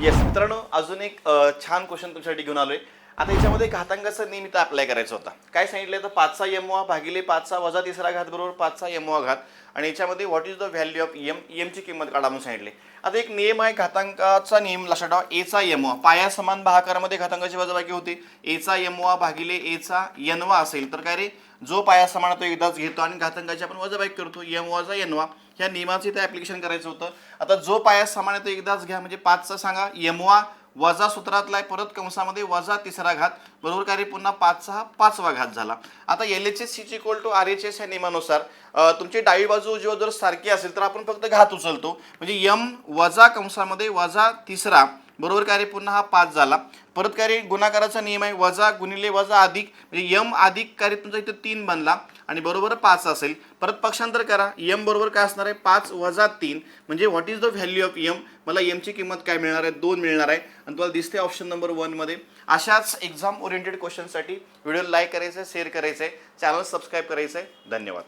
Yes मित्रांनो, अजून एक छान क्वेश्चन तुमच्यासाठी घेऊन आलोय. आता याच्यामध्ये घातांकाचा नियम इथं अप्लाय करायचा होता. काय सांगितलंय तर 5चा यमवा भागिले 5चा वजा तिसरा घात बरोबर 5चा यमवा घात. आणि याच्यामध्ये what is the value of ची किंमत काढा म्हणून सांगितले. आता एक नियम आहे घातांकाचा नियम लक्षात ठेवा. एचा यमवा पाया समान भागाकारामध्ये घातांकाची वजाबाकी होते. एचा यमवा भागिले एचा यनवा असेल तर काय रे, जो पाया समान तो एकदाच घेतो आणि घातांकाची आपण वजाबाकी करतो. यमवाचा यनवा ह्या नियमाचं इथे ऍप्लिकेशन करायचं होतं. आता जो पाया समान आहे तो एकदाच घ्या, म्हणजे 5चा सांगा यमवा वजा सूत्रातला आहे, परत कंसामध्ये वजा तिसरा घात बरोबर काय रे, पुन्हा 5चा हा 5वा घात झाला. आता LHS is equal to RHS या नियमानुसार तुमची डावी बाजू उजवी जर सारखी असेल तर आपण फक्त घात उचलतो. म्हणजे यम वजा कंसामध्ये वजा तिसरा बरोबर काय रे, पुन्हा हा 5 झाला. परत काय रे, गुणाकाराचा नियम आहे, वजा गुणिले वजा अधिक, म्हणजे यम अधिक काय रे तुमचा इथे 3 बनला आणि बरोबर 5 असेल. परत पक्षांतर करा, यम बरोबर काय असणार आहे 5 वजा 3, म्हणजे what is the value of यम. मला यमची किंमत काय मिळणार आहे 2 मिळणार आहे. आणि तुम्हाला दिसते ऑप्शन नंबर 1 मध्ये. अशाच एक्झाम ओरिएंटेड क्वेश्चनसाठी व्हिडिओ लाईक करायचं आहे, शेअर करायचं आहे, चॅनल सबस्क्राईब करायचं आहे. धन्यवाद.